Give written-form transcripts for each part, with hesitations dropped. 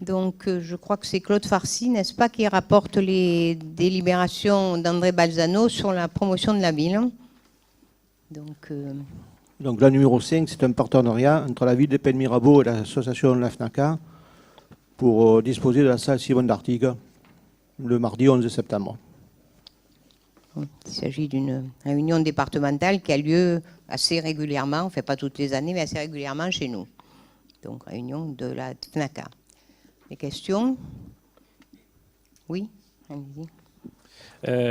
Donc, je crois que c'est Claude Farcy, n'est-ce pas, qui rapporte les délibérations d'André Balzano sur la promotion de la ville. Donc la numéro 5, c'est un partenariat entre la ville de Pen Mirabeau et l'association La FNACA pour disposer de la salle Simone d'Artigue le mardi 11 septembre. Il s'agit d'une réunion départementale qui a lieu assez régulièrement, enfin pas toutes les années, mais assez régulièrement chez nous. Donc réunion de la FNACA. Des questions? Oui, allez-y.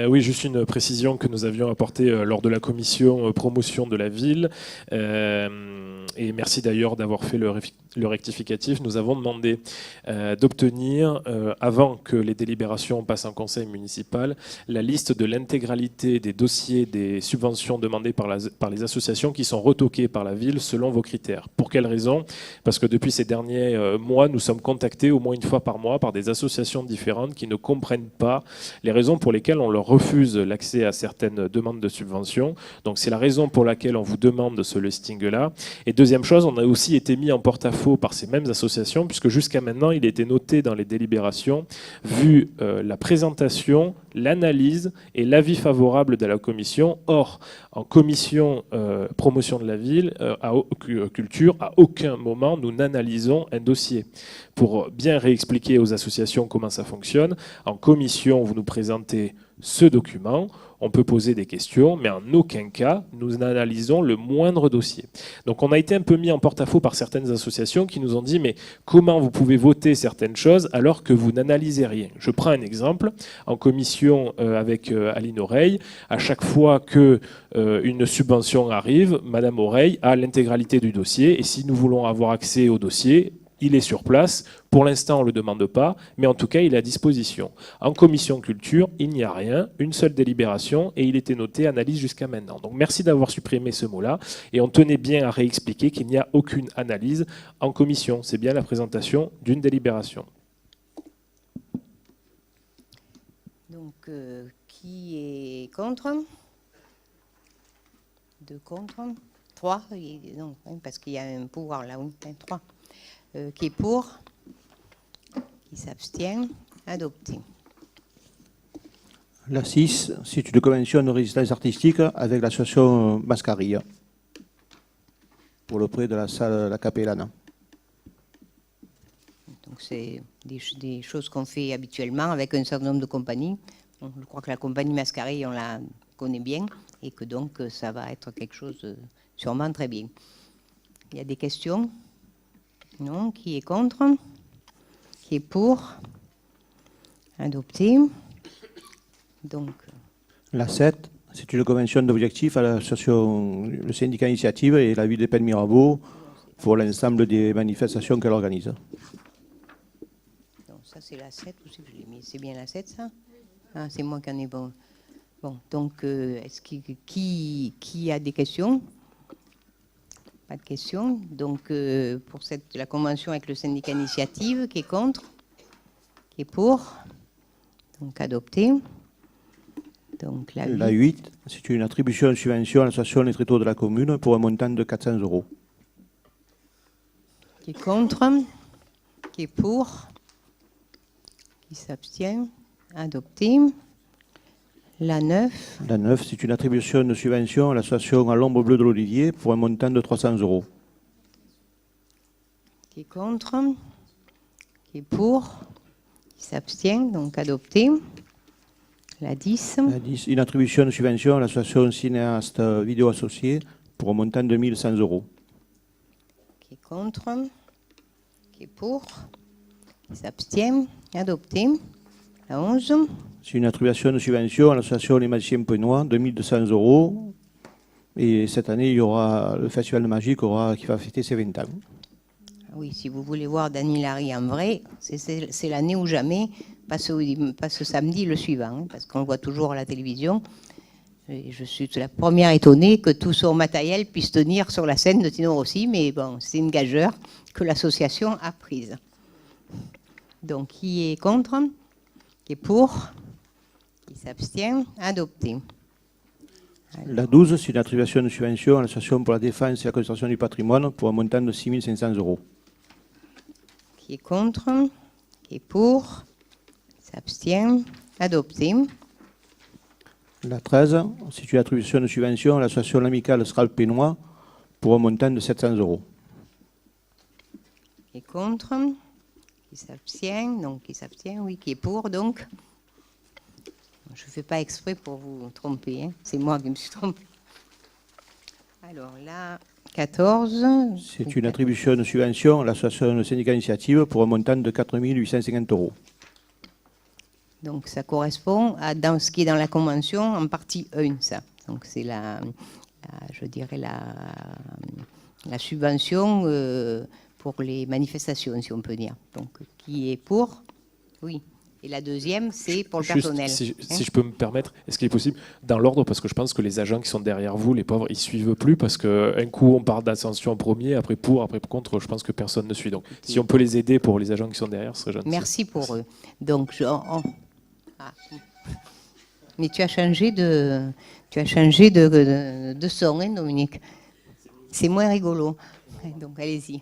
Oui, juste une précision que nous avions apportée lors de la commission promotion de la ville. Et merci d'ailleurs d'avoir fait le rectificatif. Nous avons demandé d'obtenir, avant que les délibérations passent en conseil municipal, la liste de l'intégralité des dossiers des subventions demandées par les associations qui sont retoquées par la ville selon vos critères. Pour quelles raisons? Parce que depuis ces derniers mois, nous sommes contactés au moins une fois par mois par des associations différentes qui ne comprennent pas les raisons pour lesquelles on leur refuse l'accès à certaines demandes de subventions. Donc c'est la raison pour laquelle on vous demande ce listing-là. Et deuxième chose, on a aussi été mis en porte-à-faux par ces mêmes associations, puisque jusqu'à maintenant, il était noté dans les délibérations, vu la présentation, l'analyse et l'avis favorable de la commission. Or, en commission promotion de la ville, culture, à aucun moment nous n'analysons un dossier. Pour bien réexpliquer aux associations comment ça fonctionne, en commission, vous nous présentez ce document, on peut poser des questions, mais en aucun cas, nous n'analysons le moindre dossier. Donc on a été un peu mis en porte-à-faux par certaines associations qui nous ont dit « mais comment vous pouvez voter certaines choses alors que vous n'analysez rien ?» Je prends un exemple. En commission avec Aline Oreille, à chaque fois qu'une subvention arrive, Madame Oreille a l'intégralité du dossier, et si nous voulons avoir accès au dossier, il est sur place. Pour l'instant, on ne le demande pas, mais en tout cas, il est à disposition. En commission culture, il n'y a rien, une seule délibération, et il était noté analyse jusqu'à maintenant. Donc merci d'avoir supprimé ce mot-là, et on tenait bien à réexpliquer qu'il n'y a aucune analyse en commission. C'est bien la présentation d'une délibération. Donc, qui est contre? 2 contre. 3? Non, parce qu'il y a un pouvoir là, oui, 3. Qui est pour? Qui s'abstient? Adopté. La 6, c'est une convention de résidence artistique avec l'association Mascarilla pour le prêt de la salle La Capellana. Donc c'est des choses qu'on fait habituellement avec un certain nombre de compagnies. Donc, je crois que la compagnie Mascarilla, on la connaît bien et que donc ça va être quelque chose de sûrement très bien. Il y a des questions? Non. Qui est contre? Qui est pour? Adopté. Donc. La 7, c'est une convention d'objectifs à l'association, le syndicat Initiative et la ville de Pen Mirabeau pour l'ensemble des manifestations qu'elle organise. Donc ça c'est la 7 ou c'est que je l'ai mis? C'est bien la 7 ça? Ah, c'est moi qui en ai bon. Bon, donc est-ce qui a des questions? Pas de questions. Donc, pour la convention avec le syndicat Initiative, qui est contre? Qui est pour? Donc, adopté. Donc, la 8, c'est une attribution de subvention à l'association Les Tréteaux de la commune pour un montant de 400 €. Qui est contre? Qui est pour? Qui s'abstient? Adopté. La 9. La 9, c'est une attribution de subvention à l'association À l'ombre bleue de l'Olivier pour un montant de 300 €. Qui est contre? Qui est pour? Qui s'abstient? Donc adopté. La 10. La 10, une attribution de subvention à l'association Cinéaste Vidéo Associée pour un montant de 1 100 €. Qui est contre? Qui est pour? Qui s'abstient? Adopté. La 11. C'est une attribution de subvention à l'association Les Magiciens Penois de 1 200 €. Et cette année, il y aura le Festival de Magie qui va fêter ses 20 ans. Oui, si vous voulez voir Dany Larry en vrai, c'est l'année ou jamais, pas ce samedi, le suivant, hein, parce qu'on le voit toujours à la télévision. Et je suis la première étonnée que tout son matériel puisse tenir sur la scène de Tino Rossi, mais bon, c'est une gageure que l'association a prise. Donc, qui est contre? Qui est pour? Qui s'abstient? Adopté. La 12, c'est une attribution de subvention à l'association pour la défense et la conservation du patrimoine pour un montant de 6 500 €. Qui est contre? Qui est pour? Qui s'abstient? Adopté. La 13, c'est une attribution de subvention à l'association amicale Sral-Pénois pour un montant de 700 €. Qui est contre? Qui s'abstient? Donc, qui s'abstient, oui. Qui est pour, donc? Je ne fais pas exprès pour vous tromper, hein. C'est moi qui me suis trompée. Alors là, 14. C'est une attribution de subvention à l'association syndicat initiative pour un montant de 4 850 €. Donc ça correspond à dans ce qui est dans la convention en partie 1, ça. Donc c'est je dirais la subvention pour les manifestations, si on peut dire. Donc qui est pour? Oui. Et la deuxième, c'est pour le personnel. Si je peux me permettre, est-ce qu'il est possible, dans l'ordre, parce que je pense que les agents qui sont derrière vous, les pauvres, ils ne suivent plus, parce qu'un coup, on parle d'ascension en premier, après pour, après contre, je pense que personne ne suit. Donc, si on peut les aider pour les agents qui sont derrière, ce serait gentil. Merci pour eux. Donc, mais tu as changé de son, hein, Dominique. C'est moins rigolo. Donc, allez-y.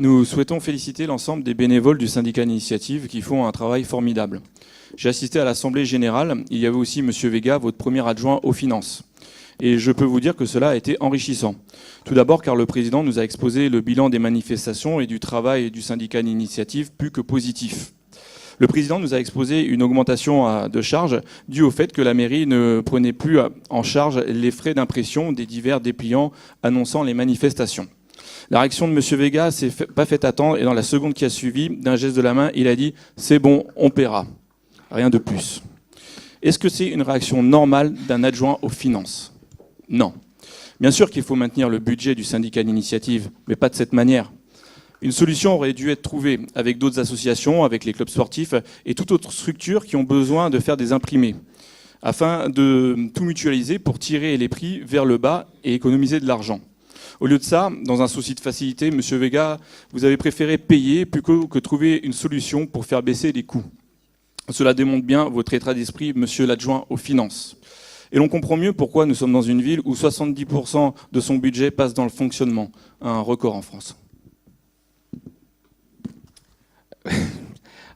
Nous souhaitons féliciter l'ensemble des bénévoles du syndicat Initiative qui font un travail formidable. J'ai assisté à l'Assemblée générale. Il y avait aussi M. Vega, votre premier adjoint aux finances. Et je peux vous dire que cela a été enrichissant. Tout d'abord car le président nous a exposé le bilan des manifestations et du travail du syndicat Initiative plus que positif. Le président nous a exposé une augmentation de charges due au fait que la mairie ne prenait plus en charge les frais d'impression des divers dépliants annonçant les manifestations. La réaction de M. Vega s'est pas fait attendre et dans la seconde qui a suivi, d'un geste de la main, il a dit « c'est bon, on paiera ». Rien de plus. Est-ce que c'est une réaction normale d'un adjoint aux finances? Non. Bien sûr qu'il faut maintenir le budget du syndicat d'initiative, mais pas de cette manière. Une solution aurait dû être trouvée avec d'autres associations, avec les clubs sportifs et toute autre structure qui ont besoin de faire des imprimés, afin de tout mutualiser pour tirer les prix vers le bas et économiser de l'argent. Au lieu de ça, dans un souci de facilité, M. Vega, vous avez préféré payer plutôt que trouver une solution pour faire baisser les coûts. Cela démontre bien votre état d'esprit, monsieur l'adjoint aux finances. Et l'on comprend mieux pourquoi nous sommes dans une ville où 70% de son budget passe dans le fonctionnement, un record en France.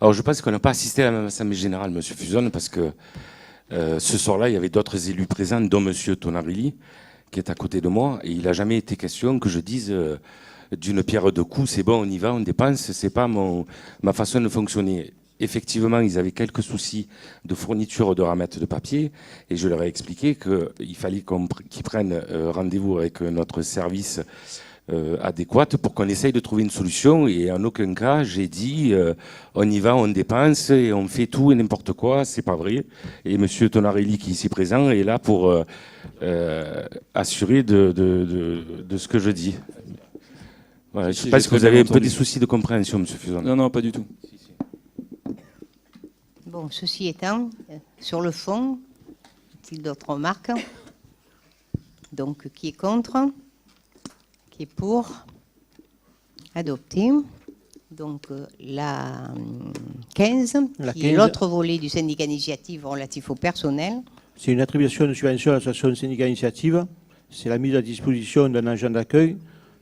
Alors je pense qu'on n'a pas assisté à la même assemblée générale, monsieur Fuzon, parce que ce soir-là, il y avait d'autres élus présents, dont monsieur Tonarelli, qui est à côté de moi, et il n'a jamais été question que je dise d'une pierre deux coups, c'est bon, on y va, on dépense, c'est pas ma façon de fonctionner. Effectivement, ils avaient quelques soucis de fourniture de ramettes de papier, et je leur ai expliqué qu'il fallait qu'ils prennent rendez-vous avec notre service adéquate pour qu'on essaye de trouver une solution, et en aucun cas j'ai dit on y va, on dépense et on fait tout et n'importe quoi, c'est pas vrai. Et monsieur Tonarelli qui est ici présent est là pour assurer de ce que je dis. Voilà, je pense que vous avez un peu des soucis de compréhension, monsieur Fuzon. Non, pas du tout. Bon, ceci étant, sur le fond, a-t-il d'autres remarques? Donc, qui est contre? Qui est pour? Adopté. Donc, la 15, qui est l'autre volet du syndicat initiative relatif au personnel. C'est une attribution de subvention à l'association syndicat initiative. C'est la mise à disposition d'un agent d'accueil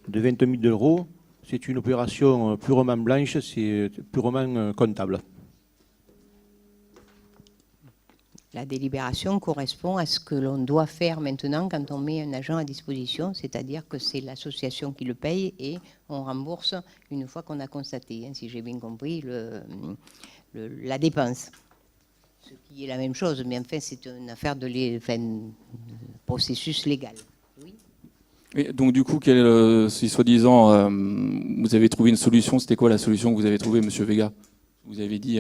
de 20 000 €. C'est une opération purement blanche, c'est purement comptable. La délibération correspond à ce que l'on doit faire maintenant quand on met un agent à disposition, c'est-à-dire que c'est l'association qui le paye et on rembourse une fois qu'on a constaté, si j'ai bien compris, la dépense. Ce qui est la même chose, mais enfin c'est une affaire de processus légal. Oui. Et donc du coup, si soi-disant vous avez trouvé une solution, c'était quoi la solution que vous avez trouvée, monsieur Vega? Vous avez dit...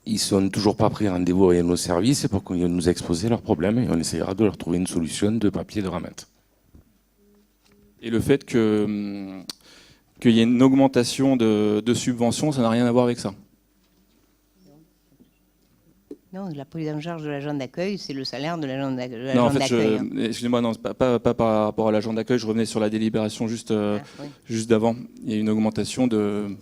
Ils sont toujours pas pris rendez-vous avec nos services pour qu'ils nous exposer leurs problèmes et on essaiera de leur trouver une solution de papier de ramette. Et le fait qu'il y ait une augmentation de subventions, ça n'a rien à voir avec ça? Non, la prise en charge de l'agent d'accueil, c'est le salaire de l'agent d'accueil. Non, en fait, excusez-moi, non, pas par rapport à l'agent d'accueil, je revenais sur la délibération juste d'avant. Il y a une augmentation de...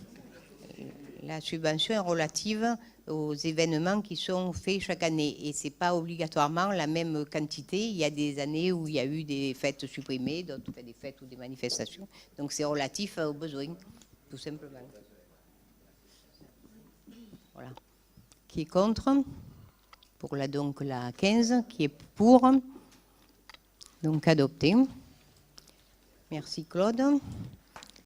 La subvention est relative aux événements qui sont faits chaque année. Et ce n'est pas obligatoirement la même quantité. Il y a des années où il y a eu des fêtes supprimées, d'autres des fêtes ou des manifestations. Donc c'est relatif aux besoins, tout simplement. Voilà. Qui est contre? Pour donc la 15. Qui est pour? Donc adopté. Merci Claude.